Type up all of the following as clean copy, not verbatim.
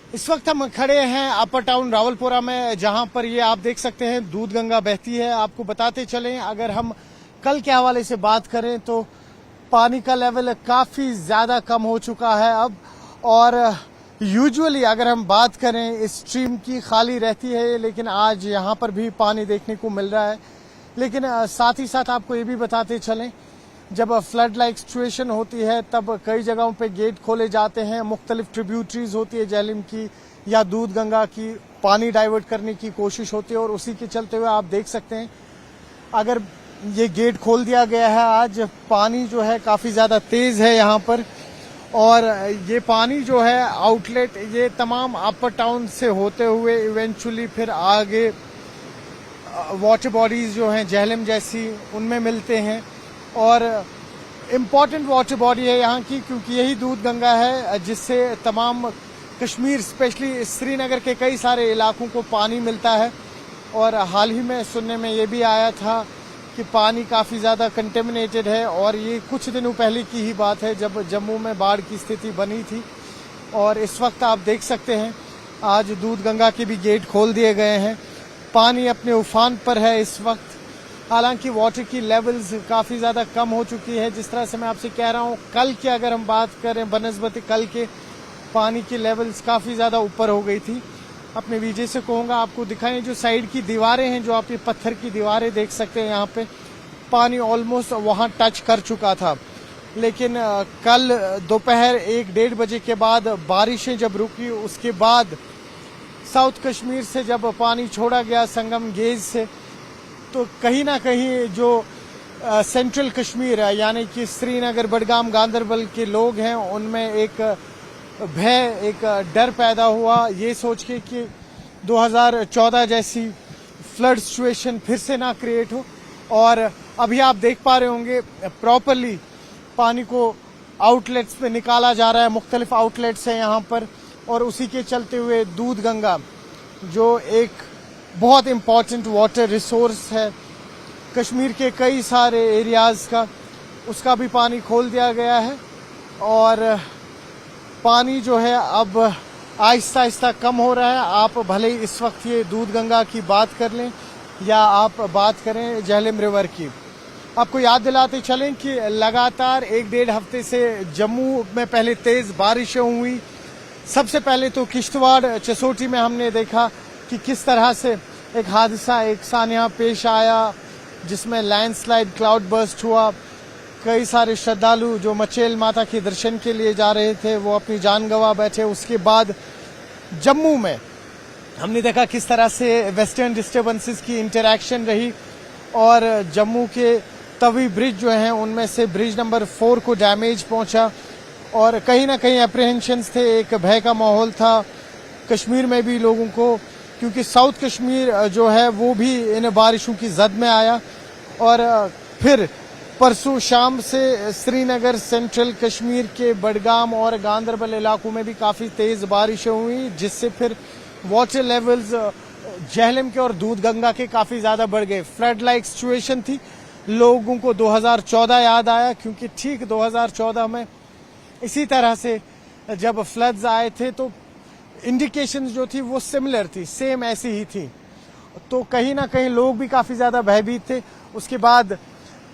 इस वक्त हम खड़े हैं अपर टाउन रावलपुरा में, जहां पर ये आप देख सकते हैं दूध गंगा बहती है। आपको बताते चलें, अगर हम कल के हवाले से बात करें तो पानी का लेवल काफी ज्यादा कम हो चुका है अब। और यूजुअली अगर हम बात करें इस स्ट्रीम की खाली रहती है, लेकिन आज यहां पर भी पानी देखने को मिल रहा है। लेकिन साथ ही साथ आपको ये भी बताते चलें, जब फ्लड लाइक सिचुएशन होती है तब कई जगहों पे गेट खोले जाते हैं। मुख्तलिफ ट्रिब्यूटरीज होती है झेलम की या दूध गंगा की, पानी डाइवर्ट करने की कोशिश होती है। और उसी के चलते हुए आप देख सकते हैं, अगर ये गेट खोल दिया गया है आज, पानी जो है काफी ज्यादा तेज है यहाँ पर। और ये पानी जो है आउटलेट ये तमाम अपर टाउन से होते हुए इवेंचुअली फिर आगे वाटर बॉडीज जो हैं झेलम जैसी, उनमें मिलते हैं। और इम्पॉर्टेंट वाटर बॉडी है यहाँ की, क्योंकि यही दूध गंगा है जिससे तमाम कश्मीर स्पेशली श्रीनगर के कई सारे इलाकों को पानी मिलता है। और हाल ही में सुनने में ये भी आया था कि पानी काफ़ी ज़्यादा कंटेमिनेटेड है। और ये कुछ दिनों पहले की ही बात है जब जम्मू में बाढ़ की स्थिति बनी थी। और इस वक्त आप देख सकते हैं आज दूध गंगा के भी गेट खोल दिए गए हैं, पानी अपने उफान पर है इस वक्त। हालांकि वाटर की लेवल्स काफ़ी ज़्यादा कम हो चुकी है। जिस तरह से मैं आपसे कह रहा हूँ, कल की अगर हम बात करें बनस्बत कल के, पानी की लेवल्स काफ़ी ज़्यादा ऊपर हो गई थी। अपने वीजे से कहूँगा आपको दिखाएं, जो साइड की दीवारें हैं, जो आप ये पत्थर की दीवारें देख सकते हैं, यहाँ पे पानी ऑलमोस्ट वहाँ टच कर चुका था। लेकिन कल दोपहर 1-1:30 बजे के बाद बारिशें जब रुकी, उसके बाद साउथ कश्मीर से जब पानी छोड़ा गया संगम गेज से, तो कहीं ना कहीं जो सेंट्रल कश्मीर है, यानी कि श्रीनगर, बडगाम, गांदरबल के लोग हैं, उनमें एक भय, एक डर पैदा हुआ ये सोच के कि 2014 जैसी फ्लड सिचुएशन फिर से ना क्रिएट हो। और अभी आप देख पा रहे होंगे प्रॉपरली पानी को आउटलेट्स पे निकाला जा रहा है, मुख्तलिफ आउटलेट्स हैं यहाँ पर। और उसी के चलते हुए दूध गंगा, जो एक बहुत इम्पॉर्टेंट वाटर रिसोर्स है कश्मीर के कई सारे एरियाज़ का, उसका भी पानी खोल दिया गया है। और पानी जो है अब आहिस्ता आहिस्ता कम हो रहा है। आप भले ही इस वक्त ये दूध गंगा की बात कर लें या आप बात करें झेलम रिवर की, आपको याद दिलाते चलें कि लगातार 1-1.5 हफ्ते से जम्मू में पहले तेज़ बारिशें हुई। सबसे पहले तो किश्तवाड़ चसोटी में हमने देखा कि किस तरह से एक हादसा एक सानिया पेश आया, जिसमें लैंडस्लाइड, क्लाउड बर्स्ट हुआ। कई सारे श्रद्धालु जो मचेल माता के दर्शन के लिए जा रहे थे वो अपनी जान गंवा बैठे। उसके बाद जम्मू में हमने देखा किस तरह से वेस्टर्न डिस्टर्बेंसेस की इंटरैक्शन रही। और जम्मू के तवी ब्रिज जो हैं, उनमें से ब्रिज नंबर 4 को डैमेज पहुंचा। और कहीं ना कहीं अप्रीहेंशंस थे, एक भय का माहौल था कश्मीर में भी लोगों को, क्योंकि साउथ कश्मीर जो है वो भी इन बारिशों की जद में आया। और फिर परसों शाम से श्रीनगर, सेंट्रल कश्मीर के बडगाम और गांदरबल इलाकों में भी काफ़ी तेज़ बारिशें हुई, जिससे फिर वाटर लेवल्स झेलम के और दूध गंगा के काफ़ी ज़्यादा बढ़ गए। फ्लड लाइक सिचुएशन थी। लोगों को 2014 याद आया, क्योंकि ठीक 2014 में इसी तरह से जब फ्लड्स आए थे तो इंडिकेशंस जो थी वो सिमिलर थी, सेम ऐसी ही थी। तो कहीं ना कहीं लोग भी काफ़ी ज़्यादा भयभीत थे। उसके बाद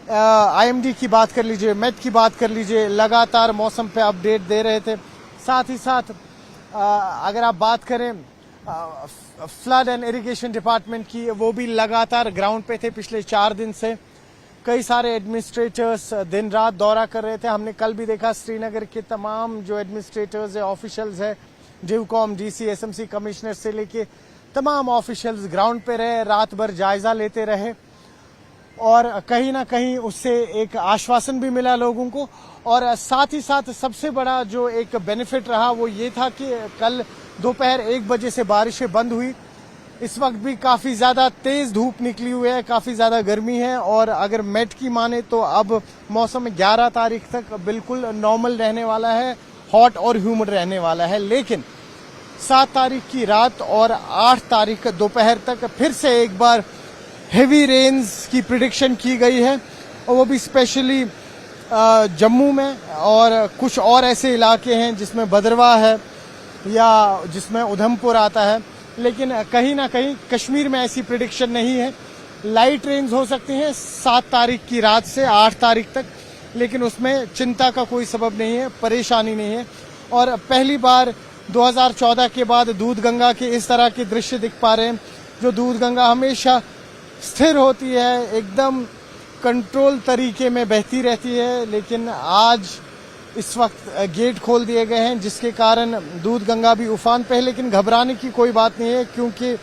IMD की बात कर लीजिए, मेट की बात कर लीजिए, लगातार मौसम पे अपडेट दे रहे थे। साथ ही साथ अगर आप बात करें फ्लड एंड इरिगेशन डिपार्टमेंट की, वो भी लगातार ग्राउंड पे थे पिछले 4 दिन से। कई सारे एडमिनिस्ट्रेटर्स दिन रात दौरा कर रहे थे। हमने कल भी देखा श्रीनगर के तमाम जो एडमिनिस्ट्रेटर्स है, ऑफिशियल्स है, डिवकॉम, DC, SMC कमिश्नर से लेके तमाम ऑफिशियल्स ग्राउंड पे रहे, रात भर जायजा लेते रहे। और कहीं ना कहीं उससे एक आश्वासन भी मिला लोगों को। और साथ ही साथ सबसे बड़ा जो एक बेनिफिट रहा वो ये था कि कल दोपहर 1 बजे से बारिशें बंद हुई। इस वक्त भी काफ़ी ज़्यादा तेज़ धूप निकली हुई है, काफ़ी ज़्यादा गर्मी है। और अगर मेट की माने तो अब मौसम 11 तारीख तक बिल्कुल नॉर्मल रहने वाला है, हॉट और ह्यूमिड रहने वाला है। लेकिन 7 तारीख की रात और 8 तारीख दोपहर तक फिर से एक बार हेवी रेन्स की प्रिडिक्शन की गई है, और वो भी स्पेशली जम्मू में और कुछ और ऐसे इलाके हैं जिसमें भद्रवाह है, या जिसमें उधमपुर आता है, लेकिन कहीं ना कहीं कश्मीर में ऐसी प्रिडिक्शन नहीं है। लाइट रेन्स हो सकती हैं 7 तारीख की रात से 8 तारीख तक, लेकिन उसमें चिंता का कोई सबब नहीं है, परेशानी नहीं है। और पहली बार 2014 के बाद दूध गंगा के इस तरह के दृश्य दिख पा रहे हैं। जो दूध गंगा हमेशा स्थिर होती है, एकदम कंट्रोल तरीके में बहती रहती है, लेकिन आज इस वक्त गेट खोल दिए गए हैं, जिसके कारण दूध गंगा भी उफान पे है। लेकिन घबराने की कोई बात नहीं है, क्योंकि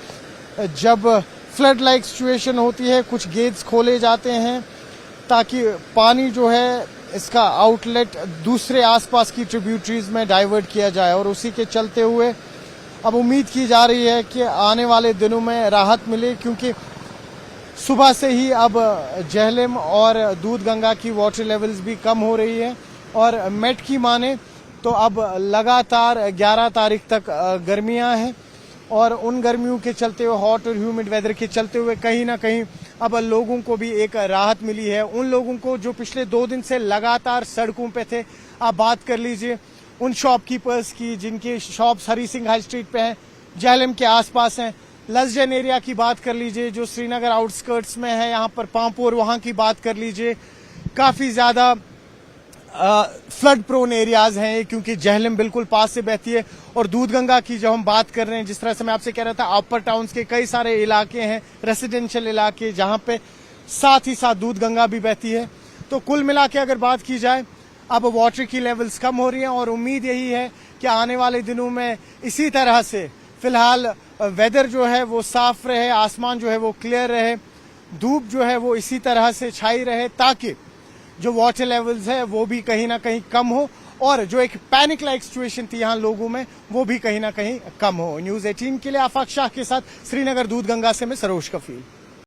जब फ्लड लाइक सिचुएशन होती है, कुछ गेट्स खोले जाते हैं ताकि पानी जो है इसका आउटलेट दूसरे आसपास की ट्रिब्यूटरीज में डाइवर्ट किया जाए। और उसी के चलते हुए अब उम्मीद की जा रही है कि आने वाले दिनों में राहत मिले, क्योंकि सुबह से ही अब झेलम और दूध गंगा की वाटर लेवल्स भी कम हो रही है। और मेट की माने तो अब लगातार 11 तारीख तक गर्मियां हैं, और उन गर्मियों के चलते हुए, हॉट और ह्यूमिड वेदर के चलते हुए, कहीं ना कहीं अब लोगों को भी एक राहत मिली है। उन लोगों को जो पिछले 2 दिन से लगातार सड़कों पे थे, आप बात कर लीजिए उन शॉपकीपर्स की जिनके shops Hari Singh high street पे हैं, झेलम के आसपास हैं। लसजन एरिया की बात कर लीजिए जो श्रीनगर आउटस्कर्ट्स में है, यहाँ पर पांपोर, वहाँ की बात कर लीजिए, काफ़ी ज़्यादा फ्लड प्रोन एरियाज हैं, क्योंकि झेलम बिल्कुल पास से बहती है। और दूध गंगा की जब हम बात कर रहे हैं, जिस तरह से मैं आपसे कह रहा था, अपर टाउन्स के कई सारे इलाके हैं, रेसिडेंशियल इलाके, जहां पे साथ ही साथ दूध गंगा भी बहती है। तो कुल मिला के अगर बात की जाए, अब वाटर की लेवल्स कम हो रही हैं, और उम्मीद यही है कि आने वाले दिनों में इसी तरह से फिलहाल वेदर जो है वो साफ रहे, आसमान जो है वो क्लियर रहे, धूप जो है वो इसी तरह से छाई रहे, ताकि जो वाटर लेवल्स है वो भी कहीं ना कहीं कम हो, और जो एक पैनिक लाइक सिचुएशन थी यहाँ लोगों में, वो भी कहीं ना कहीं कम हो। न्यूज़ 18 के लिए आफाक शाह के साथ श्रीनगर दूध गंगा से मैं सरोज कफील।